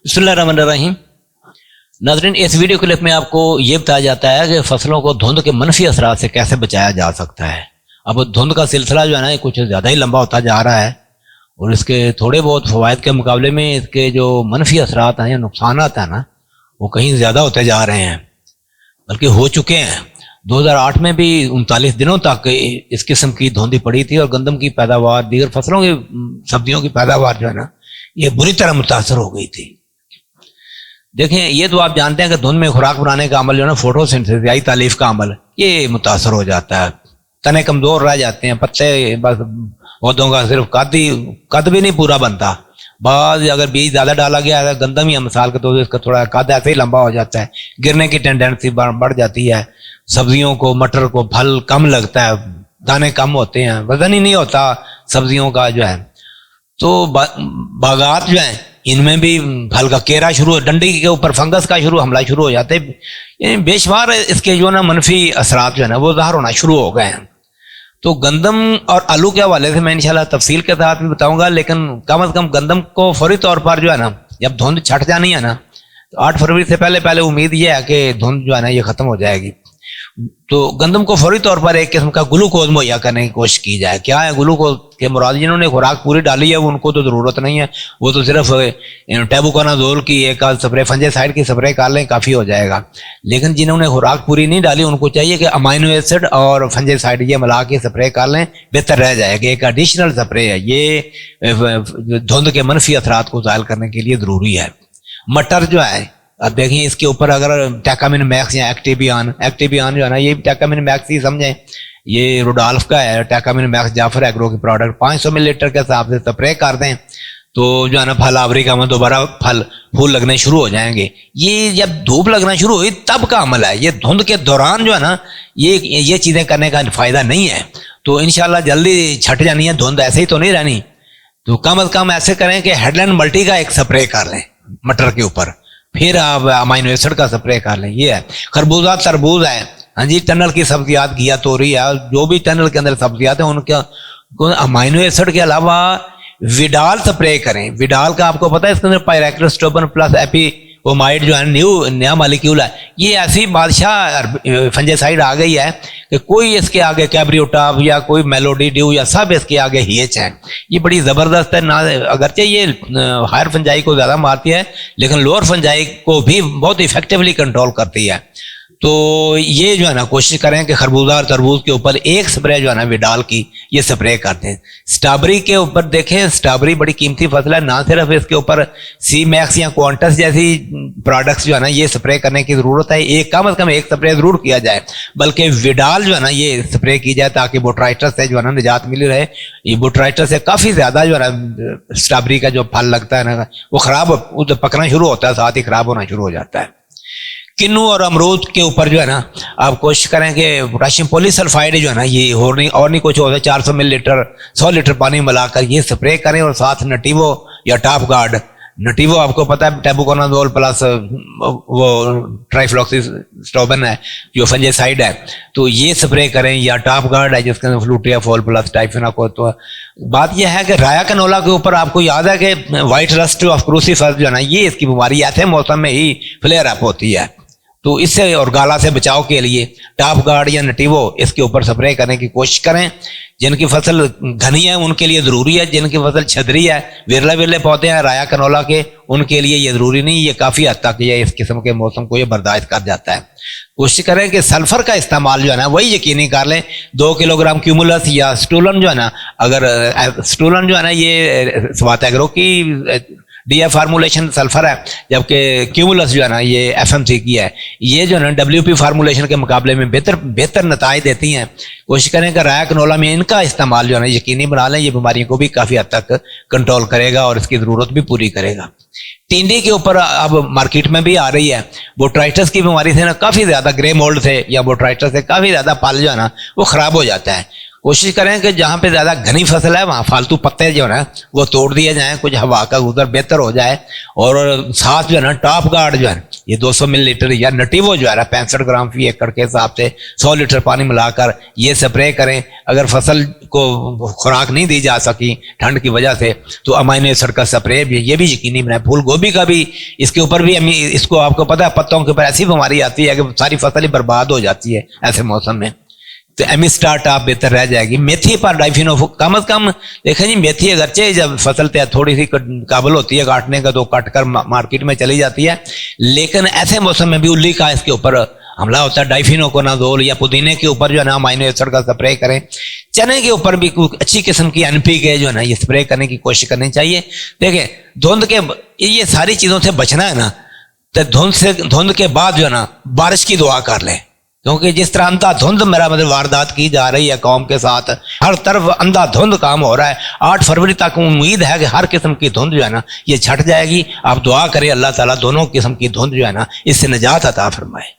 बिस्मिल्लाहिर्रहमानिर्रहीम। नाज़रीन, इस वीडियो क्लिप में आपको ये बताया जाता है कि फसलों को धुंध के मनफी असरात से कैसे बचाया जा सकता है। अब धुंध का सिलसिला जो है ना, ये कुछ ज़्यादा ही लंबा होता जा रहा है और इसके थोड़े बहुत फ़वाइद के मुकाबले में इसके जो मनफी असरात हैं या नुकसानात हैं ना, वो कहीं ज़्यादा होते जा रहे हैं, बल्कि हो चुके हैं। 2008 में भी 39 दिनों तक इस किस्म की धुंध पड़ी थी और गंदम की पैदावार, दीगर फसलों की, सब्जियों की पैदावार जो है ना, ये बुरी तरह मुतासर हो गई थी। देखें, ये तो आप जानते हैं कि धुंध में खुराक बनाने का अमल जो है ना, फोटोसिंथेसिस यानी तालीफ का अमल, ये मुतासर हो जाता है। तने कमजोर रह जाते हैं, पत्ते बस पौधों का सिर्फ कद भी नहीं पूरा बनता। बाद अगर बीज ज़्यादा डाला गया है, गंदम या मिसाल के तो इसका थोड़ा कद ऐसे ही लंबा हो जाता है, गिरने की टेंडेंसी बढ़ जाती है। सब्जियों को, मटर को फल कम लगता है, दाने कम होते हैं, वजन ही नहीं होता सब्जियों का जो है। तो बागात जो है, इनमें भी फल का केरा शुरू, डंडी के ऊपर फंगस का हमला शुरू हो जाते हैं। बेशुमार इसके जो ना मनफी असरात जो है ना, वो ज़ाहिर होना शुरू हो गए हैं। तो गंदम और आलू के हवाले से मैं इंशाल्लाह तफसील के साथ भी बताऊंगा, लेकिन कम से कम गंदम को फौरी तौर पर जो है ना, जब धुंध छट जानी है ना, तो 8 फरवरी से पहले उम्मीद ये है कि धुंध जो है ना, ये ख़त्म हो जाएगी। तो गंदम को फौरी तौर पर एक किस्म का ग्लूकोज मुहैया करने की कोशिश की जाए। क्या है ग्लूकोज के मुराद? जिन्होंने खुराक पूरी डाली है उनको तो ज़रूरत नहीं है, वो तो सिर्फ टेबुकोनाजोल की एक स्प्रे, फंजाइसाइड की स्प्रे कर लें, काफ़ी हो जाएगा। लेकिन जिन्होंने खुराक पूरी नहीं डाली, उनको चाहिए कि अमाइनो एसिड और फंजाइसाइड ये मिला के स्प्रे कर लें, बेहतर रह जाएगा। एक एडिशनल स्प्रे है, ये धुंध के मनफी असरात को ज़ायल करने के लिए ज़रूरी है। मटर जो है, अब देखिए इसके ऊपर अगर टैकामिन मैक्स या एक्टिबियान जो है ना, ये टैकामिन मैक्स ही समझें, ये रुडॉल्फ का है, टैकामिन मैक्स जाफर एग्रो की प्रोडक्ट, 500 मिलीलीटर के हिसाब से स्प्रे कर दें तो जो है ना, फल आवरी का में दोबारा फूल लगने शुरू हो जाएंगे। ये जब धूप लगना शुरू हुई तब का अमल है, ये धुंध के दौरान जो है ना, ये चीज़ें करने का फ़ायदा नहीं है। तो इंशाल्लाह जल्दी छट जानी है धुंध, ऐसे ही तो नहीं रहनी। तो कम अज़ कम ऐसे करें कि हेडलैंड मल्टी का एक स्प्रे कर लें मटर के ऊपर, फिर आप अमाइनो एसिड का स्प्रे कर लें। ये है खरबूजा, तरबूज है, हाँ जी, टनल की सब्जियात, घिया, तोरी है, जो भी टनल के अंदर सब्जियात हैं उनके अमाइनो एसिड के अलावा विडाल स्प्रे करें। विडाल का आपको पता है, इसके अंदर पायरेक्लोस्टोबन प्लस एपीओमाइड जो है नया मालिक्यूल है। ये ऐसी बादशाह फंजाइसाइड आ गई है कि कोई इसके आगे कैब्रियोटाप या कोई मेलोडी ड्यू या सब इसके आगे हीच है। ये बड़ी ज़बरदस्त है ना, अगरचे ये हायर फंजाई को ज़्यादा मारती है, लेकिन लोअर फंजाई को भी बहुत इफेक्टिवली कंट्रोल करती है। तो ये जो है ना, कोशिश करें कि खरबूजा और तरबूज के ऊपर एक स्प्रे जो है ना, विडाल की, ये स्प्रे करते हैं। स्ट्रॉबेरी के ऊपर देखें, स्ट्रॉबेरी बड़ी कीमती फसल है, ना सिर्फ इसके ऊपर सी मैक्स या क्वांटस जैसी प्रोडक्ट्स जो है ना, ये स्प्रे करने की ज़रूरत है। एक कम अज़ कम एक स्प्रे ज़रूर किया जाए, बल्कि विडाल जो है ना, ये स्प्रे की जाए ताकि बोट्राइटिस से जो है ना निजात मिली रहे। ये बोट्राइटिस से काफ़ी ज़्यादा जो है ना, स्ट्रॉबेरी का जो फल लगता है ना, वो ख़राब पकना शुरू होता है, साथ ही ख़राब होना शुरू हो जाता है। किन्नू और अमरूद के ऊपर जो है ना, आप कोशिश करें कि पोटेशियम पॉलीसल्फाइड जो है ना, ये और नहीं कुछ होता है, 400 मिलीलीटर 100 लीटर पानी मिलाकर ये स्प्रे करें। और साथ नटीवो या टॉप गार्ड, नटीवो आपको पता है टेबुकोनाजोल प्लस वो ट्राइफ्लॉक्सीस्ट्रोबिन है जो फंजाइसाइड है, तो ये स्प्रे करें। या टॉप गार्ड है जिसके अंदर फ्लूटियाफॉल प्लस टाइफिनाको। तो बात यह है कि राया कनोला के ऊपर आपको याद है कि वाइट रस्ट ऑफ क्रूसीफर्स जो है ना, ये इसकी बीमारी ऐसे मौसम में ही फ्लेयर अप होती है। तो इससे और गाला से बचाव के लिए टॉप गार्ड या नटीवो इसके ऊपर स्प्रे करने की कोशिश करें। जिनकी फसल घनी है उनके लिए ज़रूरी है, जिनकी फसल छदरी है, विरले पौधे हैं राया कनोला के, उनके लिए ये ज़रूरी नहीं। ये काफ़ी हद तक ये इस किस्म के मौसम को ये बर्दाश्त कर जाता है। कोशिश करें कि सल्फर का इस्तेमाल जो है ना, वही यकीनी कर लें। 2 किलोग्राम क्यूमुलस या स्टूलन जो है ना, अगर स्टूलन जो है ना, ये स्वात एग्रो की DF फार्मूलेशन सल्फर है, जबकि क्यूमुलस जो है ना, ये FMC की है। ये जो है ना WP फार्मूलेशन के मुकाबले में बेहतर नताइज देती हैं। कोशिश करें कि राया कनोला में इनका इस्तेमाल जो है ना यकीनी बना लें। ये बीमारियों को भी काफ़ी हद तक कंट्रोल करेगा और इसकी ज़रूरत भी पूरी करेगा। टिंडी के ऊपर अब मार्केट में भी आ रही है, बोट्राइटिस की बीमारी से ना काफ़ी ज़्यादा, ग्रे मोल्ड से या बोट्राइटिस से काफ़ी ज़्यादा फल जो है ना, वो ख़राब हो जाता है। कोशिश करें कि जहाँ पे ज़्यादा घनी फसल है वहाँ फालतू पत्ते जो है ना, वो तोड़ दिए जाएं, कुछ हवा का गुजर बेहतर हो जाए। और साथ जो है ना, टॉप गार्ड जो है, ये 200 मिलीलीटर या नटिवो जो है ना 65 ग्राम फी एकड़ के हिसाब से 100 लीटर पानी मिलाकर ये स्प्रे करें। अगर फसल को खुराक नहीं दी जा सकी ठंड की वजह से तो अमाइनो एसिड का स्प्रे भी, ये भी यकीनी बनाए। फूल गोभी का भी, इसके ऊपर भी इसको आपको पता है पत्तों के ऊपर ऐसी बीमारी आती है कि सारी फसल ही बर्बाद हो जाती है ऐसे मौसम में, तो एमिस्टार्ट आप बेहतर रह जाएगी। मेथी पर डाइफिनो कम से कम देखें जी, मेथी अगरचे जब फसल थोड़ी सी काबिल होती है काटने का तो काट कर मार्केट में चली जाती है, लेकिन ऐसे मौसम में भी उल्ली का इसके ऊपर हमला होता है। डाइफिनोकोनाजोल या पुदीने के ऊपर जो है ना अमाइनो एसिड का स्प्रे करें। चने के ऊपर भी अच्छी किस्म की NPK जो है ना ये स्प्रे करने की कोशिश करनी चाहिए। देखें धुंध के ये सारी चीजों से बचना है ना, तो धुंध के बाद जो है ना बारिश की दुआ कर लें, क्योंकि जिस तरह अंधाधुंध मेरा मतलब वारदात की जा रही है कौम के साथ, हर तरफ अंधाधुंध काम हो रहा है। 8 फरवरी तक उम्मीद है कि हर किस्म की धुंध जो है ना ये छट जाएगी। आप दुआ करें अल्लाह ताला दोनों किस्म की धुंध जो है ना इससे निजात अता फरमाए।